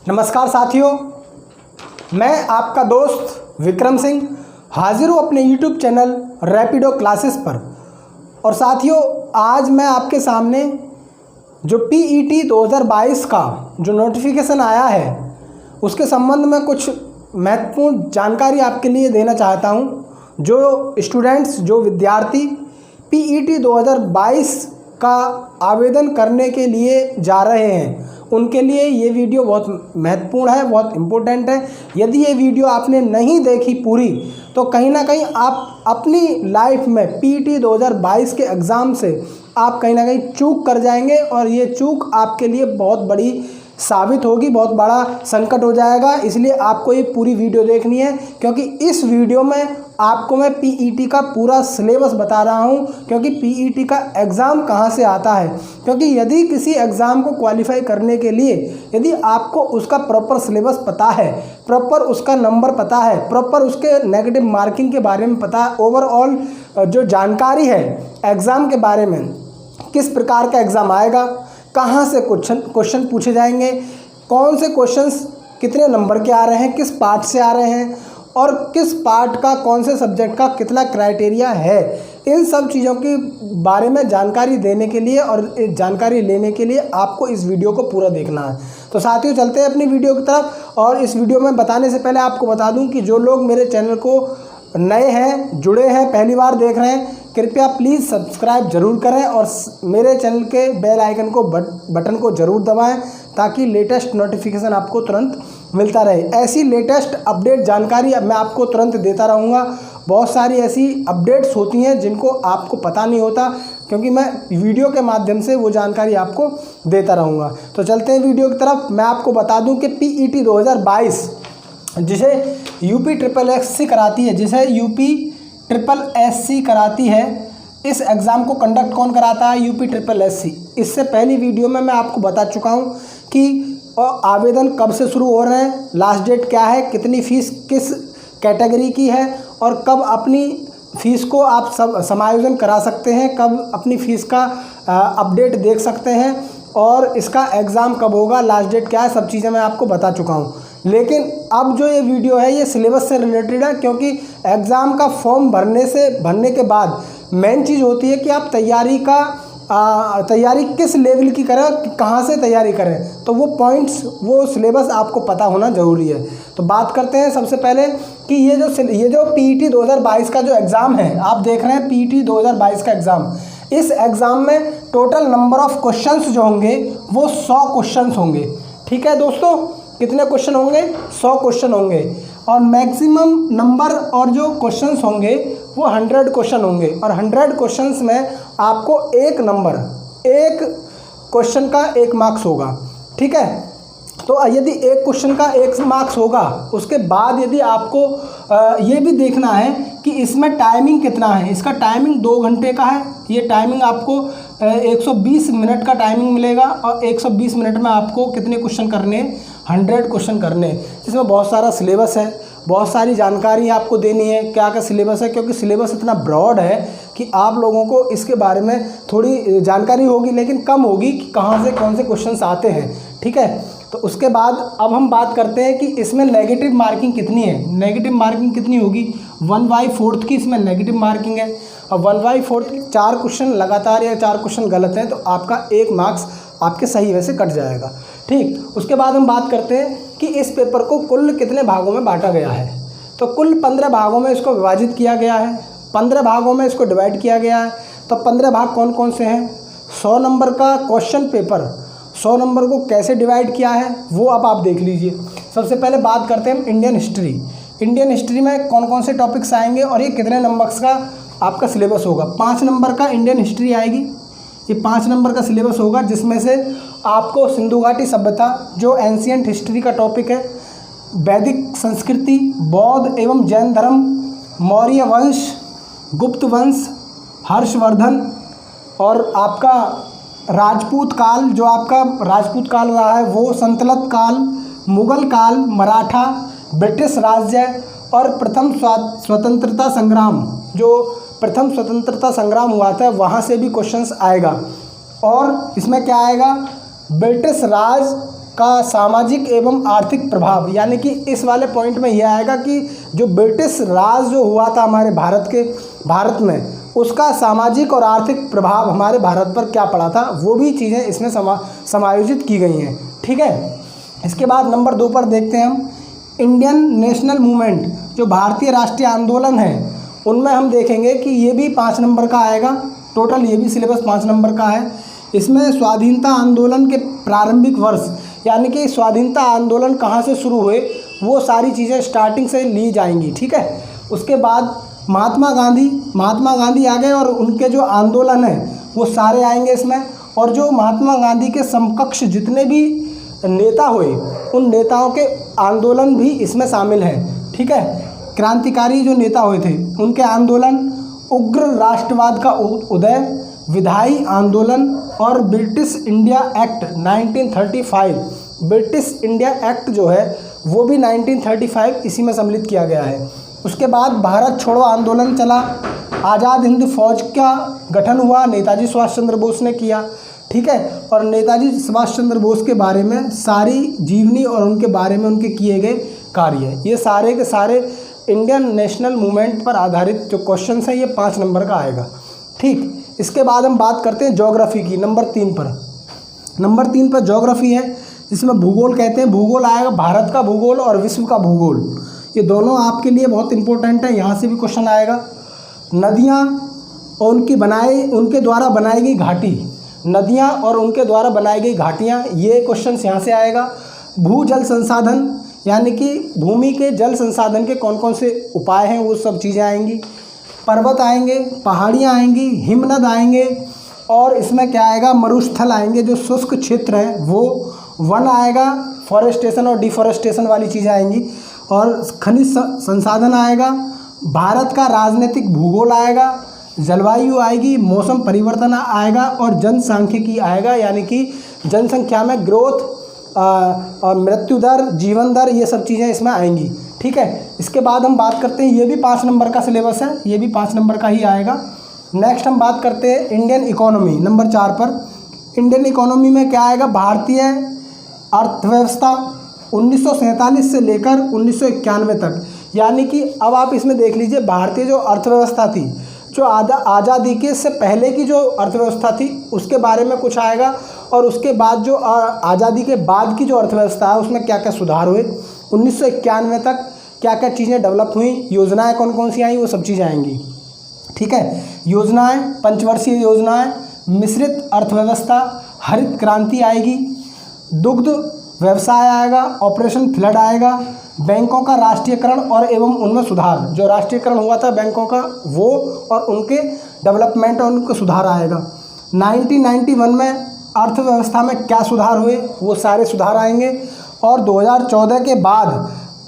नमस्कार साथियों, मैं आपका दोस्त विक्रम सिंह हाजिर हूँ अपने YouTube चैनल रैपिडो क्लासेस पर। और साथियों, आज मैं आपके सामने जो PET 2022 का जो नोटिफिकेशन आया है उसके संबंध में कुछ महत्वपूर्ण जानकारी आपके लिए देना चाहता हूँ। जो स्टूडेंट्स, जो विद्यार्थी PET 2022 का आवेदन करने के लिए जा रहे हैं, उनके लिए ये वीडियो बहुत महत्वपूर्ण है, बहुत इम्पोर्टेंट है। यदि ये वीडियो आपने नहीं देखी पूरी तो कहीं ना कहीं आप अपनी लाइफ में PET 2022 के एग्ज़ाम से आप कहीं ना कहीं चूक कर जाएंगे और ये चूक आपके लिए बहुत बड़ी साबित होगी, बहुत बड़ा संकट हो जाएगा। इसलिए आपको ये पूरी वीडियो देखनी है, क्योंकि इस वीडियो में आपको मैं PET का पूरा सिलेबस बता रहा हूँ। क्योंकि PET का एग्ज़ाम कहाँ से आता है, क्योंकि यदि किसी एग्ज़ाम को क्वालिफाई करने के लिए यदि आपको उसका प्रॉपर सिलेबस पता है, प्रॉपर उसका नंबर पता है, प्रॉपर उसके नेगेटिव मार्किंग के बारे में पता है, ओवरऑल जो जानकारी है एग्ज़ाम के बारे में, किस प्रकार का एग्ज़ाम आएगा, कहाँ से क्वेश्चन पूछे जाएंगे, कौन से क्वेश्चंस कितने नंबर के आ रहे हैं, किस पार्ट से आ रहे हैं और किस पार्ट का, कौन से सब्जेक्ट का कितना क्राइटेरिया है, इन सब चीज़ों के बारे में जानकारी देने के लिए और जानकारी लेने के लिए आपको इस वीडियो को पूरा देखना है। तो साथियों, चलते हैं अपनी वीडियो की तरफ। और इस वीडियो में बताने से पहले आपको बता दूं कि जो लोग मेरे चैनल को नए हैं, जुड़े हैं, पहली बार देख रहे हैं, कृपया प्लीज़ सब्सक्राइब जरूर करें और मेरे चैनल के बेल आइकन को बटन को ज़रूर दबाएं, ताकि लेटेस्ट नोटिफिकेशन आपको तुरंत मिलता रहे। ऐसी लेटेस्ट अपडेट जानकारी अब मैं आपको तुरंत देता रहूँगा। बहुत सारी ऐसी अपडेट्स होती हैं जिनको आपको पता नहीं होता, क्योंकि मैं वीडियो के माध्यम से वो जानकारी आपको देता रहूँगा। तो चलते हैं वीडियो की तरफ। मैं आपको बता दूँ कि PET 2022 जिसे UPSSC कराती है, जिसे UPSSC कराती है, इस एग्ज़ाम को कंडक्ट कौन कराता है? UPSSC। इससे पहली वीडियो में मैं आपको बता चुका हूँ कि आवेदन कब से शुरू हो रहे हैं, लास्ट डेट क्या है, कितनी फ़ीस किस कैटेगरी की है और कब अपनी फ़ीस को आप सब समायोजन करा सकते हैं, कब अपनी फ़ीस का अपडेट देख सकते हैं और इसका एग्ज़ाम कब होगा, लास्ट डेट क्या है, सब चीज़ें मैं आपको बता चुका हूँ। लेकिन अब जो ये वीडियो है ये सिलेबस से रिलेटेड है, क्योंकि एग्ज़ाम का फॉर्म भरने के बाद मेन चीज़ होती है कि आप तैयारी किस लेवल की करें, कहाँ से तैयारी करें। तो वो पॉइंट्स, वो सिलेबस आपको पता होना ज़रूरी है। तो बात करते हैं सबसे पहले कि ये जो PET 2022 का जो एग्ज़ाम है, आप देख रहे हैं PET 2022 का एग्ज़ाम। इस एग्ज़ाम में टोटल नंबर ऑफ़ क्वेश्चंस जो होंगे वो 100 क्वेश्चंस होंगे। ठीक है दोस्तों, कितने क्वेश्चन होंगे? 100 क्वेश्चन होंगे। और मैक्सिमम नंबर और जो क्वेश्चंस होंगे वो 100 क्वेश्चन होंगे। और 100 क्वेश्चंस में आपको एक नंबर, एक क्वेश्चन का 1 मार्क्स होगा। ठीक है, तो यदि एक क्वेश्चन का 1 मार्क्स होगा, उसके बाद यदि आपको ये भी देखना है कि इसमें टाइमिंग कितना है। इसका टाइमिंग 2 घंटे का है। ये टाइमिंग आपको 120 मिनट का टाइमिंग मिलेगा और 120 मिनट में आपको कितने क्वेश्चन करने? 100 क्वेश्चन करने। जिसमें बहुत सारा सिलेबस है, बहुत सारी जानकारी आपको देनी है, क्या क्या सिलेबस है, क्योंकि सिलेबस इतना ब्रॉड है कि आप लोगों को इसके बारे में थोड़ी जानकारी होगी, लेकिन कम होगी कि कहाँ से कौन से क्वेश्चंस आते हैं। ठीक है, तो उसके बाद अब हम बात करते हैं कि इसमें नेगेटिव मार्किंग कितनी है। नेगेटिव मार्किंग कितनी होगी? 1/4 की इसमें नेगेटिव मार्किंग है। और 1/4 4 क्वेश्चन लगातार या 4 क्वेश्चन गलत हैं तो आपका 1 मार्क्स आपके सही वैसे कट जाएगा। ठीक, उसके बाद हम बात करते हैं कि इस पेपर को कुल कितने भागों में बांटा गया है। तो कुल 15 भागों में इसको विभाजित किया गया है, 15 भागों में इसको डिवाइड किया गया है। तो 15 भाग कौन कौन से हैं? 100 नंबर का क्वेश्चन पेपर, 100 नंबर को कैसे डिवाइड किया है वो अब आप देख लीजिए। सबसे पहले बात करते हैं इंडियन हिस्ट्री। इंडियन हिस्ट्री में कौन कौन से टॉपिक्स आएंगे और ये कितने नंबर्स का आपका सिलेबस होगा? 5 नंबर का इंडियन हिस्ट्री आएगी। ये 5 नंबर का सिलेबस होगा, जिसमें से आपको सिंधु घाटी सभ्यता जो एंशिएंट हिस्ट्री का टॉपिक है, वैदिक संस्कृति, बौद्ध एवं जैन धर्म, मौर्य वंश, गुप्त वंश, हर्षवर्धन और आपका राजपूत काल, जो आपका राजपूत काल रहा है वो, संतलत काल, मुगल काल, मराठा, ब्रिटिश राज्य और प्रथम स्वतंत्रता संग्राम, जो प्रथम स्वतंत्रता संग्राम हुआ था वहाँ से भी क्वेश्चंस आएगा। और इसमें क्या आएगा? ब्रिटिश राज का सामाजिक एवं आर्थिक प्रभाव, यानी कि इस वाले पॉइंट में यह आएगा कि जो ब्रिटिश राज जो हुआ था हमारे भारत में, उसका सामाजिक और आर्थिक प्रभाव हमारे भारत पर क्या पड़ा था, वो भी चीज़ें इसमें समायोजित की गई हैं। ठीक है, इसके बाद नंबर 2 पर देखते हैं हम इंडियन नेशनल मूवमेंट, जो भारतीय राष्ट्रीय आंदोलन है, उनमें हम देखेंगे कि ये भी 5 नंबर का आएगा। टोटल ये भी सिलेबस 5 नंबर का है। इसमें स्वाधीनता आंदोलन के प्रारंभिक वर्ष, यानी कि स्वाधीनता आंदोलन कहाँ से शुरू हुए, वो सारी चीज़ें स्टार्टिंग से ली जाएंगी। ठीक है, उसके बाद महात्मा गांधी आ गए और उनके जो आंदोलन है वो सारे आएंगे इसमें, और जो महात्मा गांधी के समकक्ष जितने भी नेता हुए, उन नेताओं के आंदोलन भी इसमें शामिल हैं। ठीक है, क्रांतिकारी जो नेता हुए थे उनके आंदोलन, उग्र राष्ट्रवाद का उदय, विधायी आंदोलन और British India act 1935, British India act जो है वो भी 1935 इसी में सम्मिलित किया गया है। उसके बाद भारत छोड़ो आंदोलन चला, आज़ाद हिंद फौज का गठन हुआ, नेताजी सुभाष चंद्र बोस ने किया। ठीक है, और नेताजी सुभाष चंद्र बोस के बारे में सारी जीवनी और उनके बारे में उनके किए गए कार्य, ये सारे के सारे इंडियन नेशनल मूवमेंट पर आधारित जो क्वेश्चंस हैं, ये 5 नंबर का आएगा। ठीक, इसके बाद हम बात करते हैं ज्योग्राफी की। नंबर 3 पर ज्योग्राफी है, जिसमें भूगोल कहते हैं। भूगोल आएगा भारत का भूगोल और विश्व का भूगोल, ये दोनों आपके लिए बहुत इंपॉर्टेंट है, यहाँ से भी क्वेश्चन आएगा। नदियाँ और उनके द्वारा बनाई गई घाटी, नदियाँ और उनके द्वारा बनाई गई घाटियाँ, ये क्वेश्चन यहाँ से आएगा। भूजल संसाधन, यानी कि भूमि के जल संसाधन के कौन कौन से उपाय हैं, वो सब चीज़ें आएंगी। पर्वत आएंगे, पहाड़ियाँ आएंगी, हिमनद आएंगे, और इसमें क्या आएगा, मरुस्थल आएंगे, जो शुष्क क्षेत्र हैं वो, वन आएगा, फॉरेस्टेशन और डिफॉरेस्टेशन वाली चीज़ें आएंगी, और खनिज संसाधन आएगा। भारत का राजनीतिक भूगोल आएगा, जलवायु आएगी, मौसम परिवर्तन आएगा, और जनसांख्यिकी आएगा, यानी कि जनसंख्या में ग्रोथ और मृत्यु दर, जीवन दर, ये सब चीज़ें इसमें आएंगी। ठीक है, इसके बाद हम बात करते हैं, ये भी 5 नंबर का सिलेबस है, ये भी 5 नंबर का ही आएगा। नेक्स्ट हम बात करते हैं इंडियन इकोनॉमी। नंबर 4 पर इंडियन इकोनॉमी में क्या आएगा, भारतीय अर्थव्यवस्था 1947 से लेकर 1991 तक, यानी कि अब आप इसमें देख लीजिए, भारतीय जो अर्थव्यवस्था थी, जो आज़ादी के से पहले की जो अर्थव्यवस्था थी उसके बारे में कुछ आएगा, और उसके बाद जो आज़ादी के बाद की जो अर्थव्यवस्था है उसमें क्या क्या सुधार हुए, 1991 तक क्या क्या चीज़ें डेवलप हुई, योजनाएं कौन कौन सी आई, वो सब चीज़ें आएंगी। ठीक है, योजनाएं, पंचवर्षीय योजनाएं, मिश्रित अर्थव्यवस्था, हरित क्रांति आएगी, दुग्ध व्यवसाय आएगा, ऑपरेशन फ्लड आएगा, बैंकों का राष्ट्रीयकरण और एवं उनमें सुधार, जो राष्ट्रीयकरण हुआ था बैंकों का वो, और उनके डेवलपमेंट और उनका सुधार आएगा। 1991 में अर्थव्यवस्था में क्या सुधार हुए, वो सारे सुधार आएंगे। और 2014 के बाद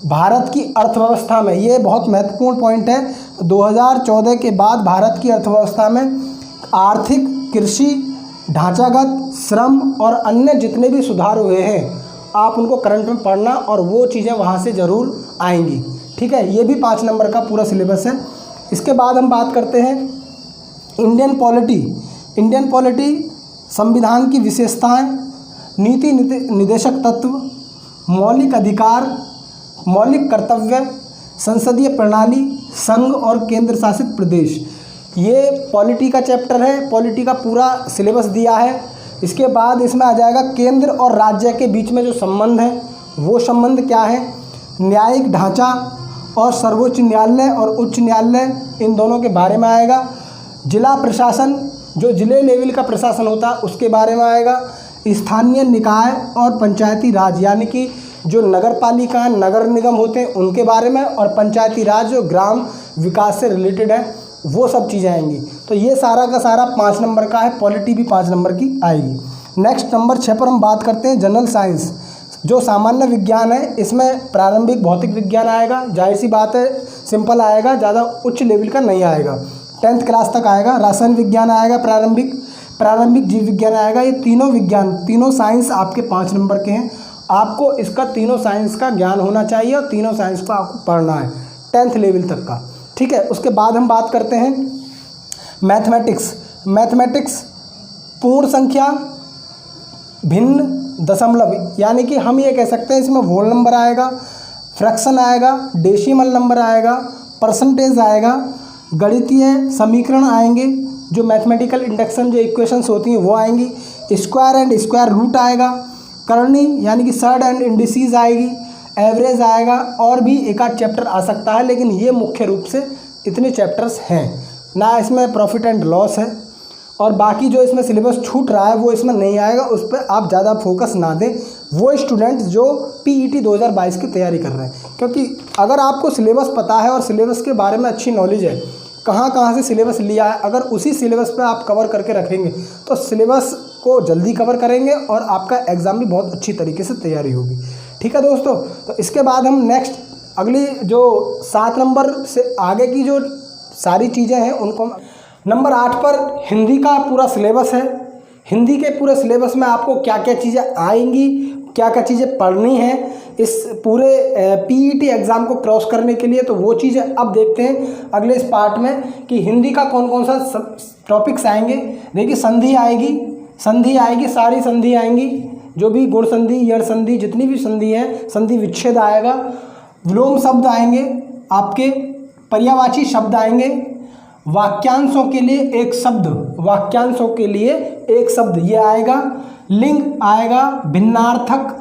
भारत की अर्थव्यवस्था में, ये बहुत महत्वपूर्ण पॉइंट है, 2014 के बाद भारत की अर्थव्यवस्था में आर्थिक, कृषि, ढांचागत, श्रम और अन्य जितने भी सुधार हुए हैं, आप उनको करंट में पढ़ना, और वो चीज़ें वहाँ से ज़रूर आएंगी। ठीक है, ये भी 5 नंबर का पूरा सिलेबस है। इसके बाद हम बात करते हैं इंडियन पॉलिटी, संविधान की विशेषताएं, नीति निदेशक तत्व, मौलिक अधिकार, मौलिक कर्तव्य, संसदीय प्रणाली, संघ और केंद्र शासित प्रदेश, ये पॉलिटी का चैप्टर है, पॉलिटी का पूरा सिलेबस दिया है। इसके बाद इसमें आ जाएगा केंद्र और राज्य के बीच में जो संबंध है, वो संबंध क्या है, न्यायिक ढांचा और सर्वोच्च न्यायालय और उच्च न्यायालय, इन दोनों के बारे में आएगा। जिला प्रशासन, जो जिले लेवल का प्रशासन होता है उसके बारे में आएगा। स्थानीय निकाय और पंचायती राज, यानी कि जो नगर पालिका, नगर निगम होते हैं उनके बारे में, और पंचायती राज जो ग्राम विकास से रिलेटेड है, वो सब चीज़ें आएंगी। तो ये सारा का सारा 5 नंबर का है, पॉलिटी भी 5 नंबर की आएगी। नेक्स्ट नंबर 6 पर हम बात करते हैं जनरल साइंस, जो सामान्य विज्ञान है। इसमें प्रारंभिक भौतिक विज्ञान आएगा, जाहिर सी बात है सिंपल आएगा, ज़्यादा उच्च लेवल का नहीं आएगा, 10th क्लास तक आएगा। रसायन विज्ञान आएगा, प्रारंभिक जीव विज्ञान आएगा। ये तीनों विज्ञान, तीनों साइंस आपके 5 नंबर के हैं। आपको इसका तीनों साइंस का ज्ञान होना चाहिए और तीनों साइंस को आपको पढ़ना है 10th लेवल तक का। ठीक है, उसके बाद हम बात करते हैं मैथमेटिक्स। पूर्ण संख्या, भिन्न दशमलव, यानी कि हम ये कह सकते हैं इसमें होल नंबर आएगा, फ्रैक्शन आएगा, डेसिमल नंबर आएगा, परसेंटेज आएगा, गणितीय समीकरण आएंगे, जो मैथमेटिकल इंडक्शन जो इक्वेशंस होती हैं वो आएंगी, स्क्वायर एंड स्क्वायर रूट आएगा, करनी यानी कि सर्ड एंड इंडिसीज आएगी, एवरेज आएगा, और भी एक आध चैप्टर आ सकता है, लेकिन ये मुख्य रूप से इतने चैप्टर्स हैं ना। इसमें प्रॉफिट एंड लॉस है, और बाकी जो इसमें सिलेबस छूट रहा है वो इसमें नहीं आएगा, उस पर आप ज़्यादा फोकस ना दें वो स्टूडेंट्स जो पीईटी 2022 की तैयारी कर रहे हैं। क्योंकि अगर आपको सिलेबस पता है और सिलेबस के बारे में अच्छी नॉलेज है, कहाँ कहाँ से सिलेबस लिया है, अगर उसी सिलेबस पे आप कवर करके रखेंगे तो सिलेबस को जल्दी कवर करेंगे और आपका एग्ज़ाम भी बहुत अच्छी तरीके से तैयारी होगी। ठीक है दोस्तों, तो इसके बाद हम नेक्स्ट अगली जो 7 नंबर से आगे की जो सारी चीज़ें हैं उनको, नंबर 8 पर हिंदी का पूरा सिलेबस है। हिंदी के पूरे सिलेबस में आपको क्या क्या चीज़ें आएंगी, क्या क्या चीज़ें पढ़नी है इस पूरे पीईटी एग्ज़ाम को क्रॉस करने के लिए, तो वो चीज़ें अब देखते हैं अगले इस पार्ट में कि हिंदी का कौन कौन सा टॉपिक्स आएंगे। देखिए संधि आएगी, सारी संधि आएंगी, जो भी गुण संधि, यड़ संधि, जितनी भी संधि है, संधि विच्छेद आएगा, विलोम शब्द आएंगे, आपके पर्यायवाची शब्द आएंगे, वाक्यांशों के लिए एक शब्द ये आएगा, लिंग आएगा, भिन्नार्थक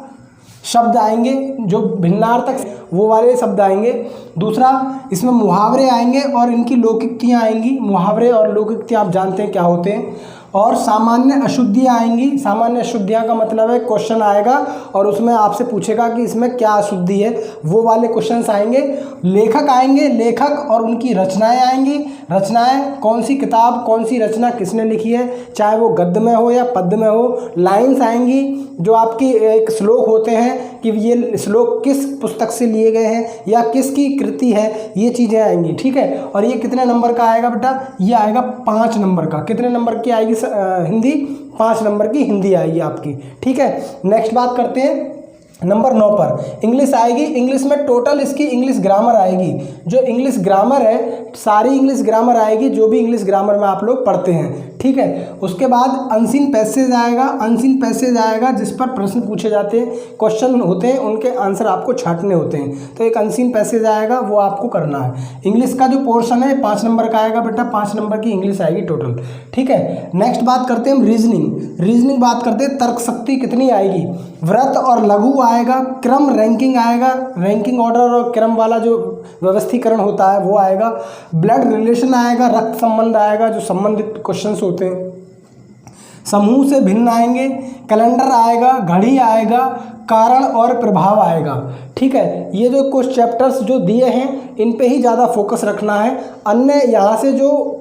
शब्द आएंगे, जो भिन्नार्थक वो वाले शब्द आएंगे। दूसरा इसमें मुहावरे आएंगे और इनकी लौकिकतियाँ आएंगी। मुहावरे और लौकिकतियाँ आप जानते हैं क्या होते हैं। और सामान्य अशुद्धियाँ आएंगी। सामान्य अशुद्धियाँ का मतलब है क्वेश्चन आएगा और उसमें आपसे पूछेगा कि इसमें क्या अशुद्धि है, वो वाले क्वेश्चंस आएंगे। लेखक आएंगे, लेखक और उनकी रचनाएं आएंगी। रचनाएं कौन सी किताब, कौन सी रचना किसने लिखी है, चाहे वो गद्य में हो या पद्य में हो। लाइन्स आएंगी, जो आपकी एक श्लोक होते हैं कि ये श्लोक किस पुस्तक से लिए गए हैं या किसकी कृति है, ये चीज़ें आएंगी। ठीक है, और ये कितने नंबर का आएगा बेटा, ये आएगा 5 नंबर का। कितने नंबर की आएगी हिंदी, 5 नंबर की हिंदी आएगी आपकी। ठीक है, नेक्स्ट बात करते हैं नंबर 9 पर इंग्लिश आएगी। इंग्लिश में टोटल इसकी इंग्लिश ग्रामर आएगी। जो इंग्लिश ग्रामर है, सारी इंग्लिश ग्रामर आएगी, जो भी इंग्लिश ग्रामर में आप लोग पढ़ते हैं। ठीक है, उसके बाद अनसीन पैसेज आएगा। अनसीन पैसेज आएगा जिस पर प्रश्न पूछे जाते हैं, क्वेश्चन होते हैं, उनके आंसर आपको छांटने होते हैं। तो एक अनसीन पैसेज आएगा, वो आपको करना है। इंग्लिश का जो पोर्शन है 5 नंबर का आएगा बेटा, 5 नंबर की इंग्लिश आएगी टोटल। ठीक है, नेक्स्ट बात करते हैं हम रीजनिंग बात करते हैं। तर्क शक्ति कितनी आएगी, वृत्त और लघु आएगा, क्रम रैंकिंग आएगा, रैंकिंग ऑर्डर और क्रम वाला जो व्यवस्थीकरण होता है वो आएगा, ब्लड रिलेशन आएगा, रक्त संबंध आएगा, जो संबंधित क्वेश्चंस होते हैं, समूह से भिन्न आएंगे, कैलेंडर आएगा, घड़ी आएगा, कारण और प्रभाव आएगा। ठीक है, ये जो कुछ चैप्टर्स जो दिए हैं इन पे ही ज़्यादा फोकस रखना है। अन्य यहाँ से जो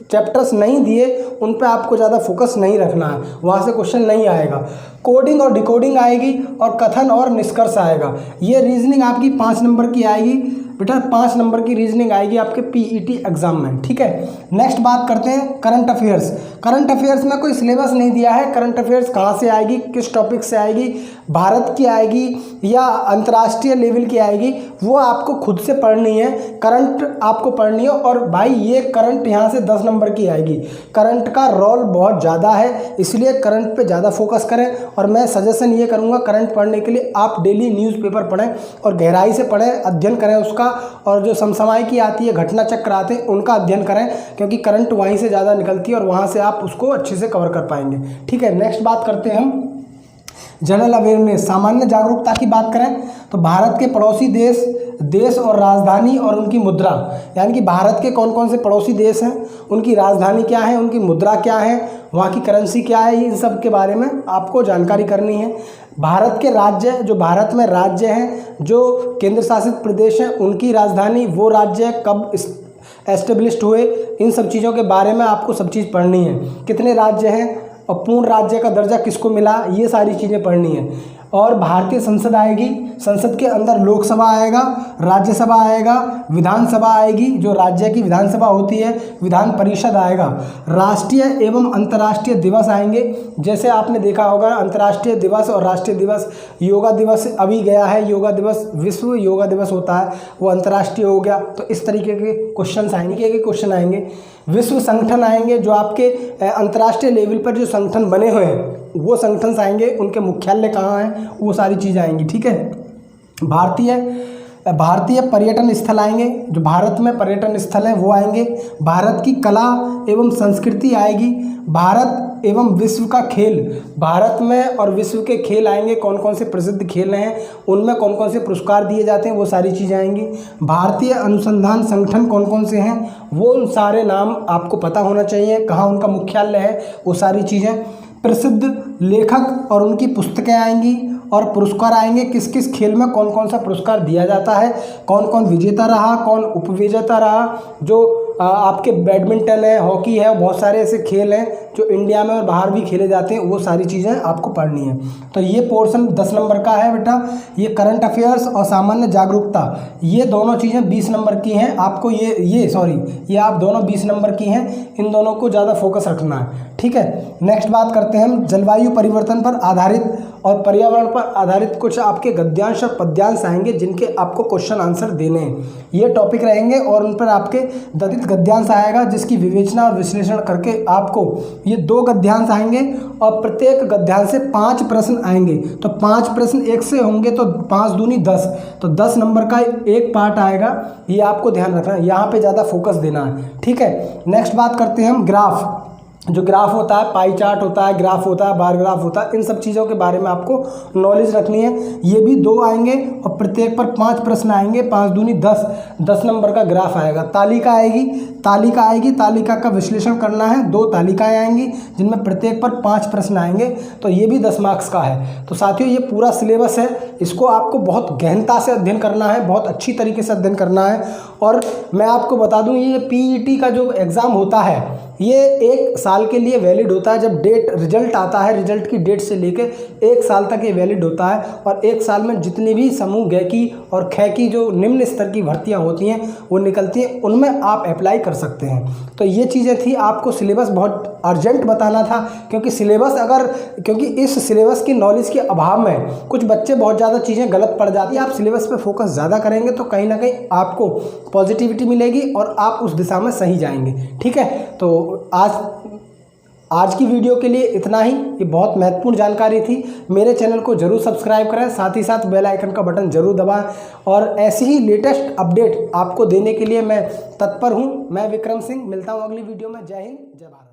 चैप्टर्स नहीं दिए उन पे आपको ज़्यादा फोकस नहीं रखना है, वहाँ से क्वेश्चन नहीं आएगा। कोडिंग और डिकोडिंग आएगी और कथन और निष्कर्ष आएगा। ये रीजनिंग आपकी 5 नंबर की आएगी बेटा, 5 नंबर की रीजनिंग आएगी आपके पीईटी एग्जाम में। ठीक है, नेक्स्ट बात करते हैं करंट अफेयर्स। करंट अफेयर्स में कोई सिलेबस नहीं दिया है। करंट अफेयर्स कहाँ से आएगी, किस टॉपिक से आएगी, भारत की आएगी या अंतर्राष्ट्रीय लेवल की आएगी, वो आपको खुद से पढ़नी है। करंट आपको पढ़नी है, और भाई ये करंट यहाँ से 10 नंबर की आएगी। करंट का रोल बहुत ज़्यादा है, इसलिए करंट पे ज़्यादा फोकस करें। और मैं सजेशन ये करूँगा, करंट पढ़ने के लिए आप डेली न्यूज़पेपर पढ़ें और गहराई से पढ़ें, अध्ययन करें उसका, और जो समसामयिकी आती है, घटना चक्र आते हैं, उनका अध्ययन करें, क्योंकि करंट वहीं से ज़्यादा निकलती है और वहाँ से आप उसको अच्छे से कवर कर पाएंगे। ठीक है, नेक्स्ट बात करते हैं हम जनरल अवेयरनेस, सामान्य जागरूकता की बात करें तो भारत के पड़ोसी देश और राजधानी और उनकी मुद्रा, यानी कि भारत के कौन कौन से पड़ोसी देश हैं, उनकी राजधानी क्या है, उनकी मुद्रा क्या है, वहाँ की करेंसी क्या है, इन सब के बारे में आपको जानकारी करनी है। भारत के राज्य, जो भारत में राज्य हैं, जो केंद्र शासित प्रदेश हैं, उनकी राजधानी, वो राज्य कब एस्टेब्लिश्ड हुए, इन सब चीज़ों के बारे में आपको सब चीज़ पढ़नी है। कितने राज्य हैं और पूर्ण राज्य का दर्जा किसको मिला, ये सारी चीज़ें पढ़नी है। और भारतीय संसद आएगी, संसद के अंदर लोकसभा आएगा, राज्यसभा आएगा, विधानसभा आएगी, जो राज्य की विधानसभा होती है, विधान परिषद आएगा, राष्ट्रीय एवं अंतर्राष्ट्रीय दिवस आएंगे। जैसे आपने देखा होगा अंतर्राष्ट्रीय दिवस और राष्ट्रीय दिवस, योगा दिवस अभी गया है, योगा दिवस विश्व योगा दिवस होता है, वो अंतर्राष्ट्रीय हो गया। तो इस तरीके के क्वेश्चन आएंगे, एक क्वेश्चन आएंगे। विश्व संगठन आएंगे, जो आपके अंतर्राष्ट्रीय लेवल पर जो संगठन बने हुए हैं वो संगठन आएंगे, उनके मुख्यालय कहाँ हैं, वो सारी चीज़ें आएंगी। ठीक है। भारतीय पर्यटन स्थल आएंगे, जो भारत में पर्यटन स्थल हैं वो आएंगे। भारत की कला एवं संस्कृति आएगी। भारत एवं विश्व का खेल, भारत में और विश्व के खेल आएंगे, कौन कौन से प्रसिद्ध खेल हैं, उनमें कौन कौन से पुरस्कार दिए जाते हैं, वो सारी चीज़ें आएंगी। भारतीय अनुसंधान संगठन कौन कौन से हैं, वो उन सारे नाम आपको पता होना चाहिए, कहाँ उनका मुख्यालय है, वो सारी चीज़ें। प्रसिद्ध लेखक और उनकी पुस्तकें आएंगी, और पुरस्कार आएंगे, किस किस खेल में कौन कौन सा पुरस्कार दिया जाता है, कौन कौन विजेता रहा, कौन उपविजेता रहा। जो आपके बैडमिंटन है, हॉकी है, बहुत सारे ऐसे खेल हैं जो इंडिया में और बाहर भी खेले जाते हैं, वो सारी चीज़ें आपको पढ़नी है। तो ये पोर्शन 10 नंबर का है बेटा। ये करंट अफेयर्स और सामान्य जागरूकता, ये दोनों चीज़ें 20 नंबर की हैं। आपको ये आप दोनों 20 नंबर की हैं, इन दोनों को ज़्यादा फोकस रखना है। ठीक है। नेक्स्ट बात करते हैं हम जलवायु परिवर्तन पर आधारित और पर्यावरण पर आधारित कुछ आपके गद्यांश और पद्यांश आएंगे, जिनके आपको क्वेश्चन आंसर देने हैं। ये टॉपिक रहेंगे और उन पर आपके दलित गद्यांश आएगा, जिसकी विवेचना और विश्लेषण करके आपको ये 2 गद्यांश आएंगे, और प्रत्येक गद्यांश से 5 प्रश्न आएंगे। तो 5 प्रश्न 1 से होंगे, तो 5 दूनी 10, तो 10 नंबर का एक पार्ट आएगा। ये आपको ध्यान रखना है, यहाँ पे ज़्यादा फोकस देना है। ठीक है। नेक्स्ट बात करते हैं हम ग्राफ। जो ग्राफ होता है, पाई चार्ट होता है, ग्राफ होता है, बार ग्राफ होता है, इन सब चीज़ों के बारे में आपको नॉलेज रखनी है। ये भी 2 आएंगे और प्रत्येक पर 5 प्रश्न आएंगे। 5 दूनी 10, 10 नंबर का ग्राफ आएगा। तालिका आएगी, तालिका का विश्लेषण करना है। 2 तालिकाएं आएंगी, जिनमें प्रत्येक पर 5 प्रश्न आएंगे, तो ये भी 10 मार्क्स का है। तो साथियों, ये पूरा सिलेबस है, इसको आपको बहुत गहनता से अध्ययन करना है, बहुत अच्छी तरीके से अध्ययन करना है। और मैं आपको बता दूं, ये पीईटी का जो एग्ज़ाम होता है, ये 1 साल के लिए वैलिड होता है। जब रिजल्ट आता है, रिजल्ट की डेट से लेकर 1 साल तक ये वैलिड होता है। और 1 साल में जितनी भी समूह ग की और ख की जो निम्न स्तर की भर्तियां होती हैं वो निकलती हैं, उनमें आप अप्लाई कर सकते हैं। तो ये चीज़ें थी, आपको सिलेबस बहुत अर्जेंट बताना था, क्योंकि इस सिलेबस की नॉलेज के अभाव में कुछ बच्चे बहुत ज़्यादा चीज़ें गलत पड़ जाती हैं। आप सिलेबस पे फोकस ज़्यादा करेंगे तो कहीं ना कहीं आपको पॉजिटिविटी मिलेगी और आप उस दिशा में सही जाएंगे। ठीक है। तो आज की वीडियो के लिए इतना ही। ये बहुत महत्वपूर्ण जानकारी थी। मेरे चैनल को जरूर सब्सक्राइब करें, साथ ही साथ बेल आइकन का बटन जरूर दबाएं, और ऐसी ही लेटेस्ट अपडेट आपको देने के लिए मैं तत्पर हूं। मैं विक्रम सिंह, मिलता हूं अगली वीडियो में। जय हिंद, जय भारत।